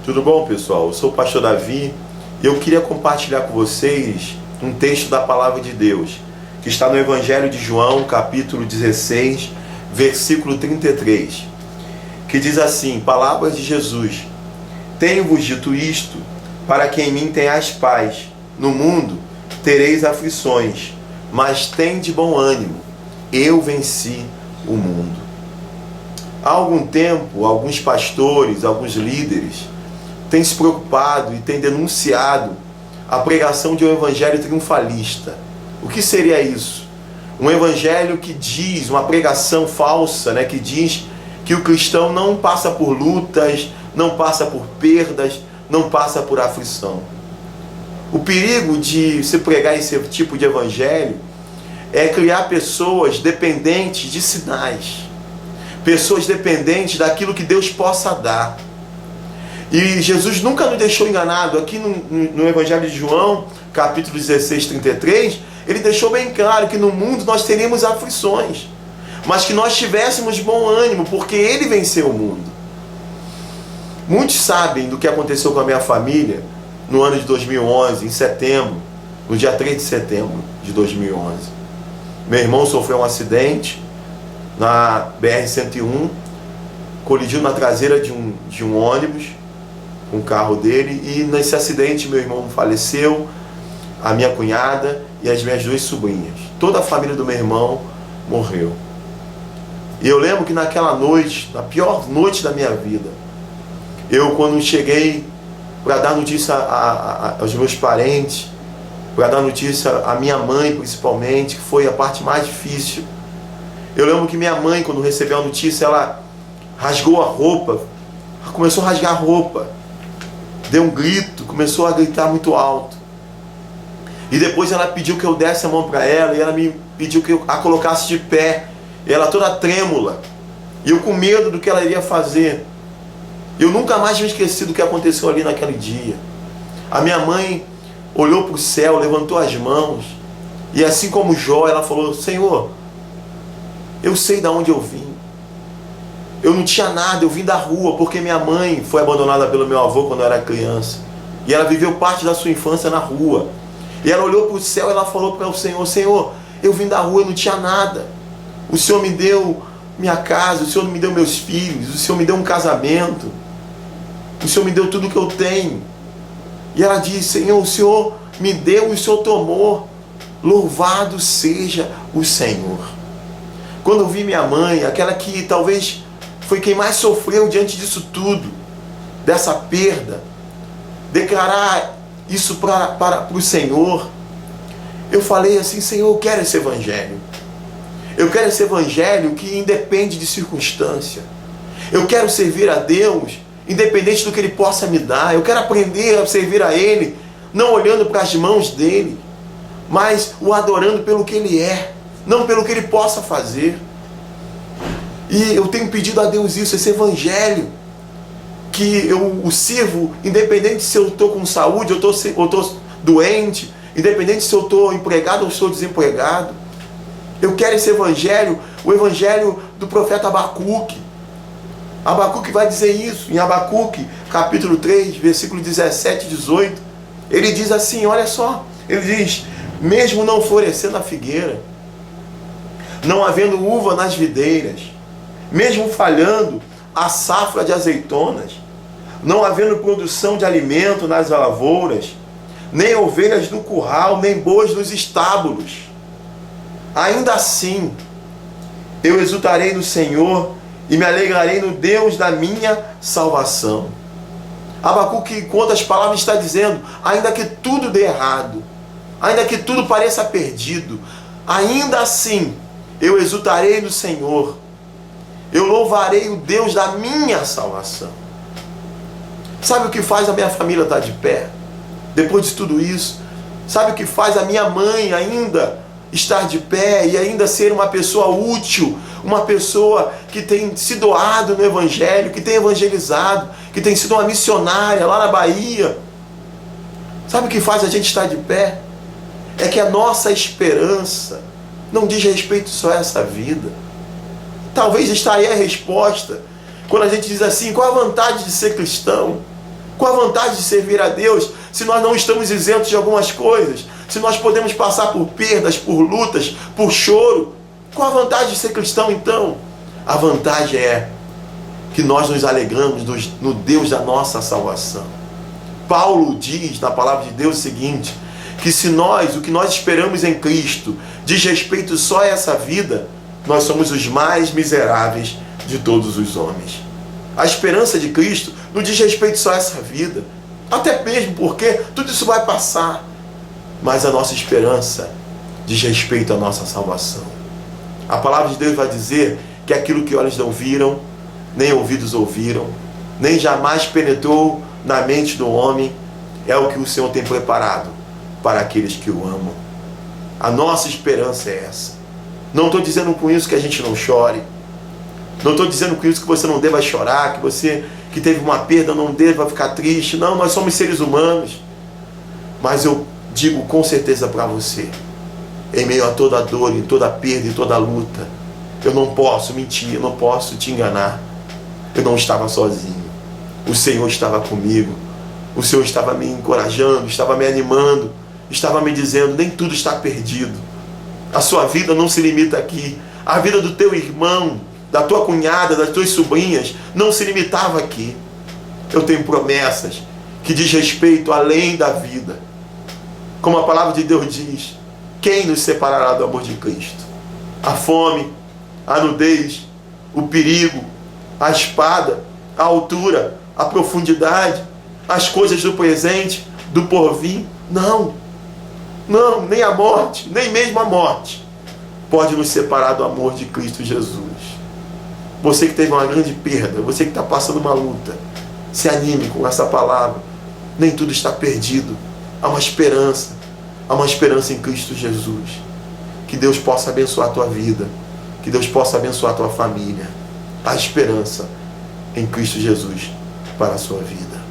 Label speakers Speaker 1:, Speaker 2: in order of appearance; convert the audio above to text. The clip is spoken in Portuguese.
Speaker 1: Tudo bom, pessoal? Eu sou o pastor Davi e eu queria compartilhar com vocês um texto da palavra de Deus que está no Evangelho de João, capítulo 16, versículo 33, que diz assim: palavras de Jesus: tenho-vos dito isto, para que em mim tenhais paz. No mundo tereis aflições, mas tende bom ânimo, eu venci o mundo. Há algum tempo, alguns pastores, alguns líderes têm se preocupado e têm denunciado a pregação de um evangelho triunfalista. O que seria isso? Um evangelho que diz, uma pregação falsa, que diz que o cristão não passa por lutas, não passa por perdas, não passa por aflição. O perigo de se pregar esse tipo de evangelho é criar pessoas dependentes de sinais, pessoas dependentes daquilo que Deus possa dar. E Jesus nunca nos deixou enganado. Aqui no Evangelho de João, capítulo 16, 33, ele deixou bem claro que no mundo nós teríamos aflições, mas que nós tivéssemos bom ânimo, porque ele venceu o mundo. Muitos sabem do que aconteceu com a minha família no ano de 2011, em setembro, no dia 3 de setembro de 2011. Meu irmão sofreu um acidente na BR-101, colidiu na traseira de um ônibus, com o carro dele, e nesse acidente meu irmão faleceu, a minha cunhada e as minhas duas sobrinhas. Toda a família do meu irmão morreu. E eu lembro que naquela noite, na pior noite da minha vida, quando cheguei para dar notícia aos meus parentes, para dar notícia à minha mãe principalmente, que foi a parte mais difícil. Eu lembro que minha mãe, quando recebeu a notícia, ela rasgou a roupa, começou a rasgar a roupa, deu um grito, começou a gritar muito alto. E depois ela pediu que eu desse a mão para ela, e ela me pediu que eu a colocasse de pé, e ela toda trêmula, e eu com medo do que ela iria fazer. Eu nunca mais me esqueci do que aconteceu ali naquele dia. A minha mãe olhou para o céu, levantou as mãos, e assim como Jó, ela falou: Senhor, eu sei de onde eu vim. Eu não tinha nada, eu vim da rua, porque minha mãe foi abandonada pelo meu avô quando eu era criança. E ela viveu parte da sua infância na rua. E ela olhou para o céu e ela falou para o Senhor: Senhor, eu vim da rua, eu não tinha nada. O Senhor me deu minha casa, o Senhor me deu meus filhos, o Senhor me deu um casamento. O Senhor me deu tudo que eu tenho. E ela disse: Senhor, o Senhor me deu e o Senhor tomou. Louvado seja o Senhor. Quando eu vi minha mãe, aquela que talvez foi quem mais sofreu diante disso tudo, dessa perda, declarar isso para o Senhor, eu falei assim: Senhor, eu quero esse evangelho. Eu quero esse evangelho que independe de circunstância. Eu quero servir a Deus independente do que Ele possa me dar. Eu quero aprender a servir a Ele, não olhando para as mãos dEle, mas o adorando pelo que Ele é, não pelo que Ele possa fazer. E eu tenho pedido a Deus isso, esse evangelho, que eu o sirvo independente se eu estou com saúde, ou estou doente, independente se eu estou empregado ou estou desempregado. Eu quero esse evangelho, o evangelho do profeta Abacuque. Abacuque vai dizer isso, em Abacuque, capítulo 3, versículo 17 e 18. Ele diz assim, olha só, ele diz: mesmo não florescendo a figueira, não havendo uva nas videiras, mesmo falhando a safra de azeitonas, não havendo produção de alimento nas lavouras, nem ovelhas no curral, nem bois nos estábulos, ainda assim eu exultarei no Senhor e me alegrarei no Deus da minha salvação. Abacuque, com outras palavras, está dizendo: ainda que tudo dê errado, ainda que tudo pareça perdido, ainda assim eu exultarei no Senhor, eu louvarei o Deus da minha salvação. Sabe o que faz a minha família estar de pé depois de tudo isso? Sabe o que faz a minha mãe ainda estar de pé e ainda ser uma pessoa útil, uma pessoa que tem se doado no evangelho, que tem evangelizado, que tem sido uma missionária lá na Bahia? Sabe o que faz a gente estar de pé? É que a nossa esperança não diz respeito só a essa vida. Talvez está aí a resposta, quando a gente diz assim: qual a vantagem de ser cristão? Qual a vantagem de servir a Deus se nós não estamos isentos de algumas coisas? Se nós podemos passar por perdas, por lutas, por choro? Qual a vantagem de ser cristão então? A vantagem é que nós nos alegramos no Deus da nossa salvação. Paulo diz na palavra de Deus o seguinte, que se o que nós esperamos em Cristo diz respeito só a essa vida, nós somos os mais miseráveis de todos os homens. A esperança de Cristo não diz respeito só a essa vida, até mesmo porque tudo isso vai passar, mas a nossa esperança diz respeito à nossa salvação. A palavra de Deus vai dizer que aquilo que olhos não viram, nem ouvidos ouviram, nem jamais penetrou na mente do homem, é o que o Senhor tem preparado para aqueles que o amam. A nossa esperança é essa. Não estou dizendo com isso que a gente não chore. Não estou dizendo com isso que você não deva chorar, que você que teve uma perda não deva ficar triste. Não, nós somos seres humanos. Mas eu digo com certeza para você, em meio a toda a dor, em toda a perda, em toda a luta, eu não posso mentir, eu não posso te enganar. Eu não estava sozinho. O Senhor estava comigo. O Senhor estava me encorajando, estava me animando, estava me dizendo, nem tudo está perdido. A sua vida não se limita aqui. A vida do teu irmão, da tua cunhada, das tuas sobrinhas, não se limitava aqui. Eu tenho promessas que diz respeito além da vida. Como a palavra de Deus diz, quem nos separará do amor de Cristo? A fome, a nudez, o perigo, a espada, a altura, a profundidade, as coisas do presente, do porvir? Não. Não, nem a morte, nem mesmo a morte pode nos separar do amor de Cristo Jesus. Você que teve uma grande perda, você que está passando uma luta, se anime com essa palavra. Nem tudo está perdido. Há uma esperança em Cristo Jesus. Que Deus possa abençoar a tua vida, que Deus possa abençoar a tua família. Há esperança em Cristo Jesus para a sua vida.